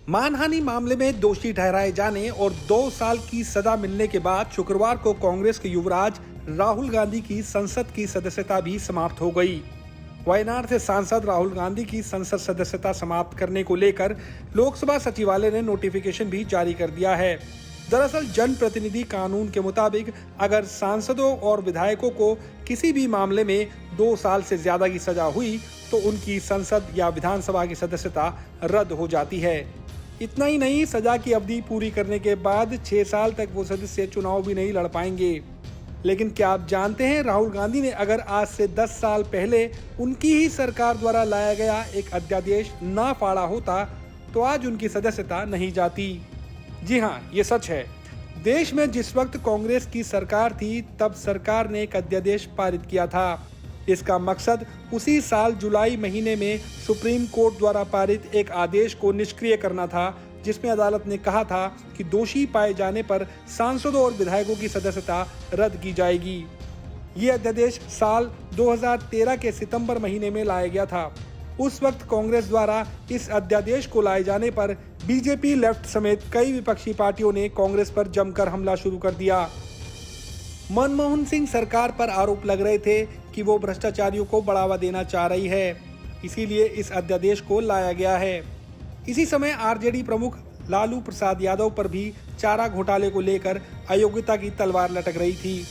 मानहानि मामले में दोषी ठहराए जाने और 2 साल की सजा मिलने के बाद शुक्रवार को कांग्रेस के युवराज राहुल गांधी की संसद की सदस्यता भी समाप्त हो गई। वायनाड से सांसद राहुल गांधी की संसद सदस्यता समाप्त करने को लेकर लोकसभा सचिवालय ने नोटिफिकेशन भी जारी कर दिया है। दरअसल जनप्रतिनिधि कानून के मुताबिक अगर सांसदों और विधायकों को किसी भी मामले में 2 साल से ज्यादा की सजा हुई तो उनकी संसद या विधानसभा की सदस्यता रद्द हो जाती है। इतना ही नहीं, सजा की अवधि पूरी करने के बाद 6 साल तक वो सदस्य चुनाव भी नहीं लड़ पाएंगे। लेकिन क्या आप जानते हैं, राहुल गांधी ने अगर आज से 10 साल पहले उनकी ही सरकार द्वारा लाया गया एक अध्यादेश ना फाड़ा होता तो आज उनकी सदस्यता नहीं जाती। जी हाँ, ये सच है। देश में जिस वक्त कांग्रेस की सरकार थी तब सरकार ने एक अध्यादेश पारित किया था। इसका मकसद उसी साल जुलाई महीने में सुप्रीम कोर्ट द्वारा पारित एक आदेश को निष्क्रिय करना था, जिसमें अदालत ने कहा था कि दोषी पाए जाने पर सांसदों और विधायकों की सदस्यता रद्द की जाएगी। ये अध्यादेश साल 2013 के सितंबर महीने में लाया गया था। उस वक्त कांग्रेस द्वारा इस अध्यादेश को लाए जाने पर बीजेपी, लेफ्ट समेत कई विपक्षी पार्टियों ने कांग्रेस पर जमकर हमला शुरू कर दिया। मनमोहन सिंह सरकार पर आरोप लग रहे थे कि वो भ्रष्टाचारियों को बढ़ावा देना चाह रही है, इसीलिए इस अध्यादेश को लाया गया है। इसी समय आरजेडी प्रमुख लालू प्रसाद यादव पर भी चारा घोटाले को लेकर अयोग्यता की तलवार लटक रही थी।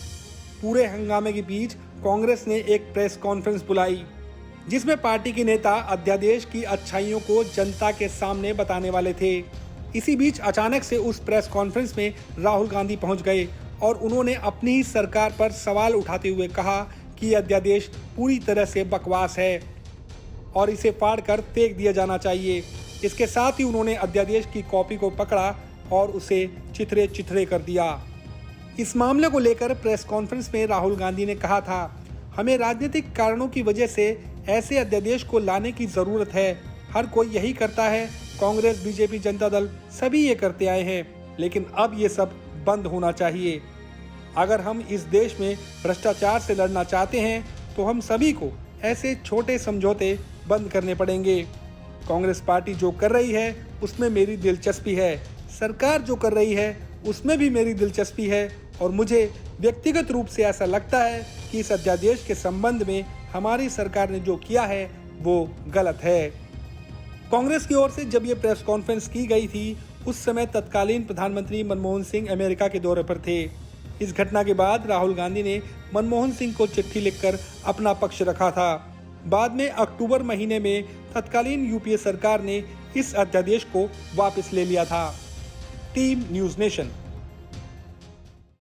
पूरे हंगामे के बीच कांग्रेस ने एक प्रेस कॉन्फ्रेंस बुलाई, जिसमें पार्टी के नेता अध्यादेश की अच्छाइयों को जनता के सामने बताने वाले थे। इसी बीच अचानक से उस प्रेस कॉन्फ्रेंस में राहुल गांधी पहुंच गए और उन्होंने अपनी ही सरकार पर सवाल उठाते हुए कहा कि यह अध्यादेश पूरी तरह से बकवास है और इसे फाड़कर फेंक दिया जाना चाहिए। इसके साथ ही उन्होंने अध्यादेश की कॉपी को पकड़ा और उसे चिथड़े कर दिया। इस मामले को लेकर प्रेस कॉन्फ्रेंस में राहुल गांधी ने कहा था, हमें राजनीतिक कारणों की वजह से ऐसे अध्यादेश को लाने की जरूरत है। हर कोई यही करता है, कांग्रेस, बीजेपी, जनता दल सभी ये करते आए हैं, लेकिन अब ये सब बंद होना चाहिए। अगर हम इस देश में भ्रष्टाचार से लड़ना चाहते हैं तो हम सभी को ऐसे छोटे समझौते बंद करने पड़ेंगे। कांग्रेस पार्टी जो कर रही है उसमें मेरी दिलचस्पी है, सरकार जो कर रही है उसमें भी मेरी दिलचस्पी है और मुझे व्यक्तिगत रूप से ऐसा लगता है कि इस अध्यादेश के संबंध में हमारी सरकार ने जो किया है वो गलत है। कांग्रेस की ओर से जब ये प्रेस कॉन्फ्रेंस की गई थी उस समय तत्कालीन प्रधानमंत्री मनमोहन सिंह अमेरिका के दौरे पर थे। इस घटना के बाद राहुल गांधी ने मनमोहन सिंह को चिट्ठी लिखकर अपना पक्ष रखा था। बाद में अक्टूबर महीने में तत्कालीन यूपीए सरकार ने इस अध्यादेश को वापस ले लिया था। Team news nation.